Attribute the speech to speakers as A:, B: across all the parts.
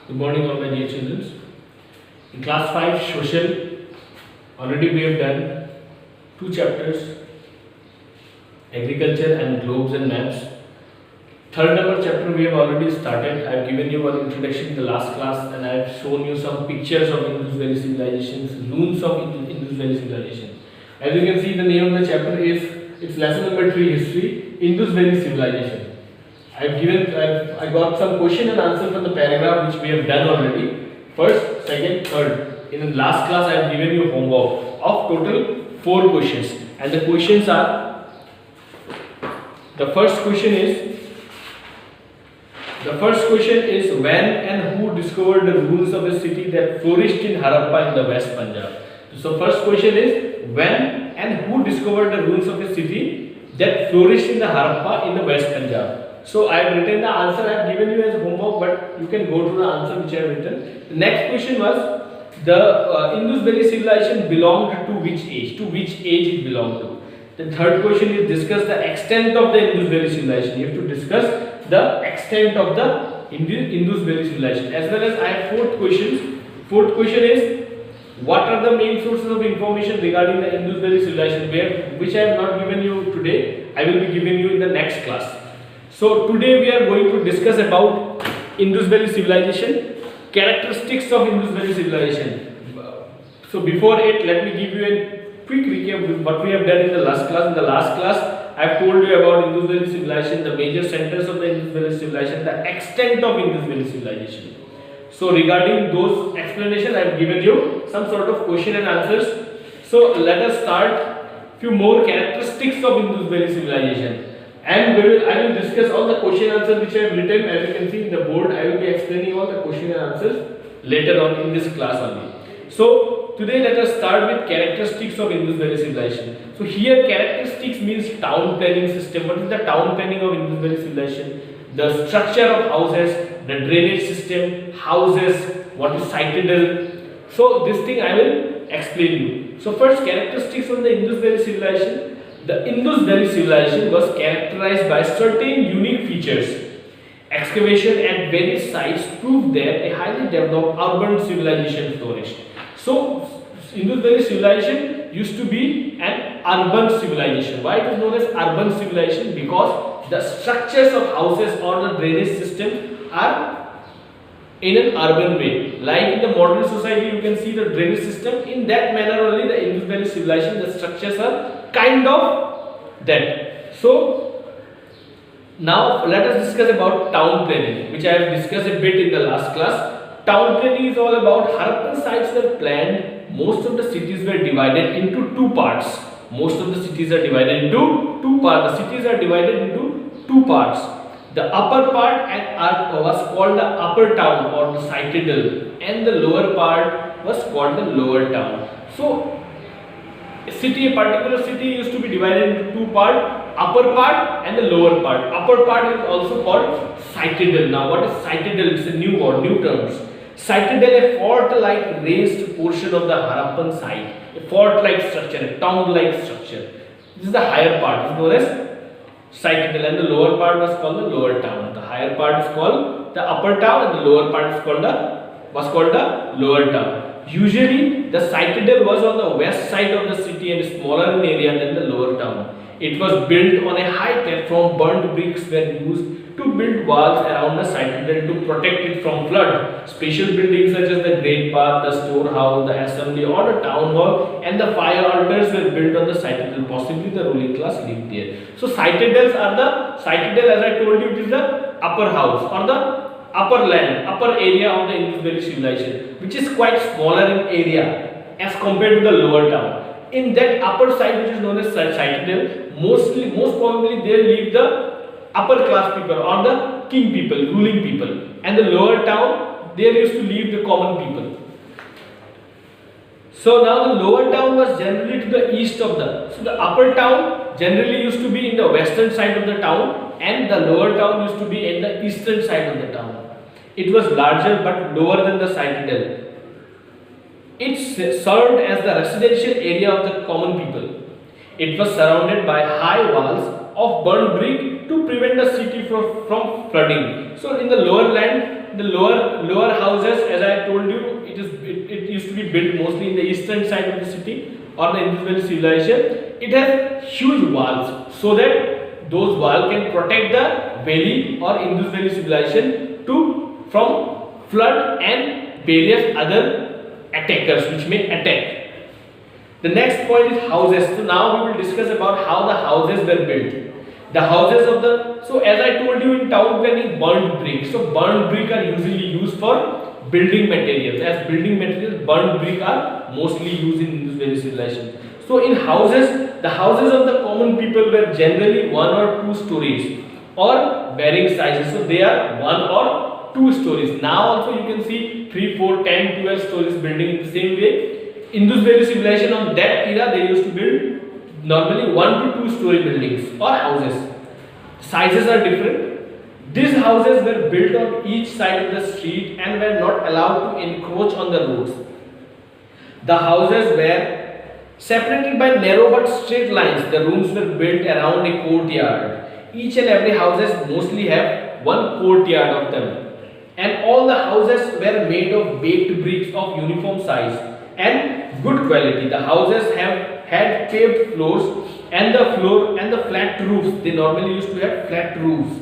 A: Good morning, all my dear children. In class 5 social, already we have done two chapters, agriculture and globes and maps. Third number chapter we have already started. I have given you one introduction in the last class and I have shown you some pictures of Indus Valley civilizations, ruins of Indus Valley civilization. As you can see, the name of the chapter is, it's lesson number 3, history, Indus Valley civilization. I got some question and answer from the paragraph which we have done already. First, second, third. In the last class, I have given you homework of total 4 questions. And the questions are, the first question is when and who discovered the ruins of a city that flourished in Harappa in the West Punjab. So first question is when and who discovered the ruins of a city that flourished in the Harappa in the West Punjab. So I have written the answer, I have given you as homework, but you can go to the answer which I have written. The next question was the Indus Valley civilization belonged to which age? To which age it belonged to? The third question is discuss the extent of the Indus Valley civilization. You have to discuss the extent of the Indus Valley civilization. As well as I have fourth questions. Fourth question is what are the main sources of information regarding the Indus Valley civilization, which I have not given you today. I will be giving you in the next class. So today we are going to discuss about Indus Valley civilization, characteristics of Indus Valley civilization. So before it, let me give you a quick recap of what we have done in the last class. In the last class, I have told you about Indus Valley civilization, the major centers of the Indus Valley civilization, the extent of Indus Valley civilization. So regarding those explanations, I have given you some sort of question and answers. So let us start few more characteristics of Indus Valley civilization. And I will discuss all the question answers which I have written. As you can see in the board, I will be explaining all the question and answers later on in this class only. So today let us start with characteristics of Indus Valley civilization. So here characteristics means town planning system. What is the town planning of Indus Valley civilization? The structure of houses, the drainage system, houses, what is citadel. So this thing I will explain you. So first, characteristics of the Indus Valley civilization. The Indus Valley civilization was characterized by certain unique features. Excavation at various sites proved that a highly developed urban civilization flourished. So Indus Valley civilization used to be an urban civilization. Why it is known as urban civilization? Because the structures of houses or the drainage system are in an urban way. Like in the modern society, you can see the drainage system. In that manner only the Indus Valley civilization, the structures are kind of that. So now let us discuss about town planning, which I have discussed a bit in the last class. Town planning is all about Harappan sites were planned. Most of the cities were divided into two parts. Most of the cities are divided into two parts. The cities are divided into two parts. The upper part was called the upper town or the citadel, and the lower part was called the lower town. So a particular city used to be divided into two parts, upper part and the lower part. Upper part is also called citadel. Now what is citadel? It's a new word, new terms. Citadel, a fort-like raised portion of the Harappan site, a fort-like structure, a town-like structure. This is the higher part, it's known as citadel, and the lower part was called the lower town. The higher part is called the upper town and the lower part is called the lower town. Usually the citadel was on the west side of the city and smaller in area than the lower town. It was built on a high platform. Burnt bricks were used to build walls around the citadel to protect it from flood. Special buildings such as the Great Path, the storehouse, the assembly or the town hall and the fire altars were built on the citadel. Possibly the ruling class lived there. So citadels are the citadel, as I told you, it is the upper house or the upper land, upper area of the Indus Valley civilization, which is quite smaller in area as compared to the lower town. In that upper side, which is known as citadel, most probably there live the upper class people or the king people, ruling people, and the lower town there used to live the common people. So now the lower town was generally to the east of so the upper town generally used to be in the western side of the town and the lower town used to be in the eastern side of the town. It was larger but lower than the citadel. It served as the residential area of the common people. It was surrounded by high walls of burnt brick to prevent the city from flooding. So in the lower land, the lower houses, as I told you, it used to be built mostly in the eastern side of the city or the Indus Valley civilization. It has huge walls so that those walls can protect the valley or Indus Valley civilization from flood and various other attackers which may attack. The next point is houses. So now we will discuss about how the houses were built. The houses of the, so as I told you in town planning, burnt brick. So burnt brick are usually used for building materials. As building materials, burnt brick are mostly used in Indus Valley civilization. So in houses, the houses of the common people were generally 1 or 2 stories or varying sizes. So they are 1 or 2 stories. Now also you can see 3, 4, 10, 12 stories building in the same way. Indus Valley civilization on that era, they used to build normally 1 to 2 story buildings or houses. Sizes are different. These houses were built on each side of the street and were not allowed to encroach on the roads. The houses were separated by narrow but straight lines. The rooms were built around a courtyard. Each and every houses mostly have one courtyard of them. And all the houses were made of baked bricks of uniform size and good quality. The houses had paved floors and the floor and the flat roofs. They normally used to have flat roofs.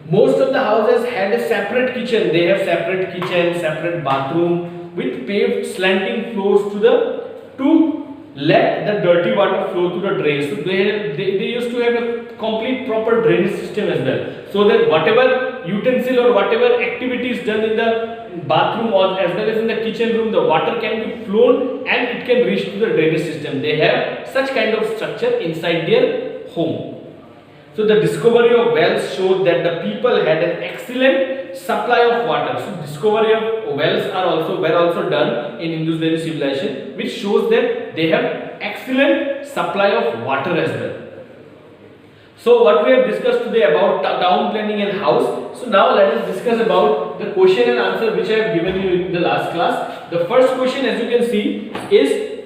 A: Most of the houses had a separate kitchen. They have separate kitchen, separate bathroom with paved slanting floors to let the dirty water flow to the drains. So they used to have a complete proper drainage system as well, so that whatever utensil or whatever activity is done in the bathroom or as well as in the kitchen room, the water can be flown and it can reach to the drainage system. They have such kind of structure inside their home. So the discovery of wells showed that the people had an excellent supply of water. So discovery of wells were also done in Indus Valley civilization, which shows that they have excellent supply of water as well. So what we have discussed today about town planning and house. So now let us discuss about the question and answer which I have given you in the last class. The first question, as you can see, is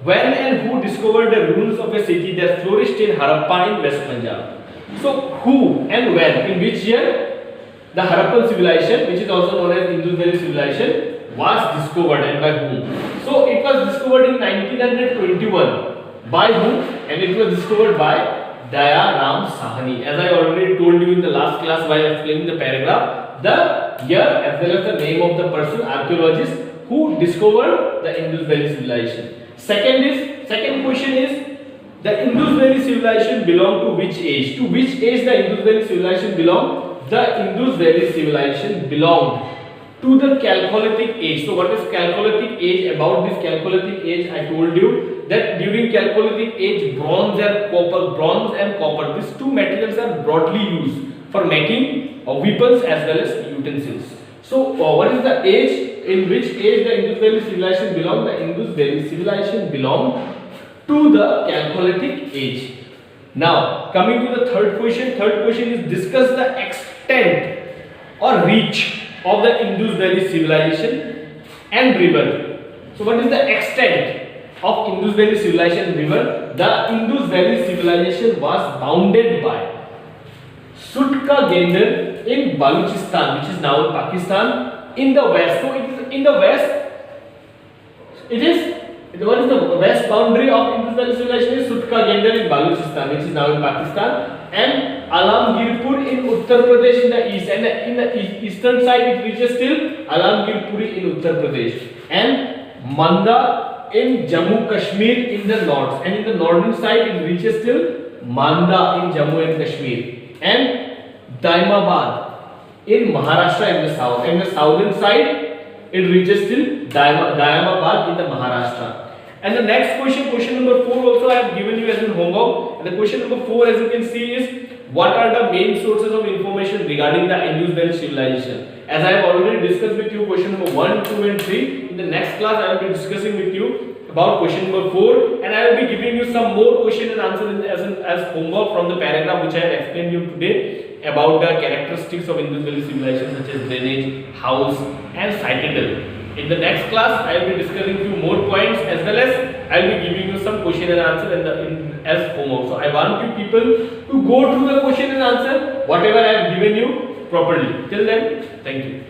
A: when and who discovered the ruins of a city that flourished in Harappa in West Punjab? So who and when, in which year the Harappan civilization, which is also known as Indus Valley civilization, was discovered and by whom? So it was discovered in 1921. By whom? And it was discovered by Daya Ram Sahni. As I already told you in the last class while explaining the paragraph, the year as well as the name of the person, archaeologist who discovered the Indus Valley civilization. Second question is, the Indus Valley civilization belonged to which age? To which age the Indus Valley civilization belonged? The Indus Valley civilization belonged to the Chalcolithic age. So what is Chalcolithic age? About this Chalcolithic age, I told you that during Chalcolithic age, bronze and copper, these two materials are broadly used for making weapons as well as utensils. So what is the age? In which age the Indus Valley civilization belonged? The Indus Valley civilization belonged to the Chalcolithic age. Now coming to the third question. Third question is, discuss the extent or reach of the Indus Valley civilization and river. So what is the extent of Indus Valley civilization and river? The Indus Valley civilization was bounded by Sutka Gender in Balochistan, which is now in Pakistan, in the west. So it is in the west. What is the west boundary of Indus Valley civilization? Is Sutka Gender in Balochistan, which is now in Pakistan, and Alamgirpur in Uttar Pradesh in the east, and in the eastern side it reaches till Alamgirpuri in Uttar Pradesh, and Manda in Jammu Kashmir in the north, and in the northern side it reaches till Manda in Jammu and Kashmir, and Daimabad in Maharashtra in the south, and the southern side it reaches till Daimabad in the Maharashtra. And the next question number 4 also I have given you as in homework. And the question number 4, as you can see, is what are the main sources of information regarding the Indus Valley civilization? As I have already discussed with you question number 1, 2 and 3. In the next class I will be discussing with you about question number 4, and I will be giving you some more question and answer as homework from the paragraph which I have explained you today about the characteristics of Indus Valley civilization, such as drainage, house and citadel. In the next class I will be discussing few more points, as well as I will be giving you some question and answer in as homework. So I want you people to go through the question and answer whatever I have given you properly. Till then, thank you.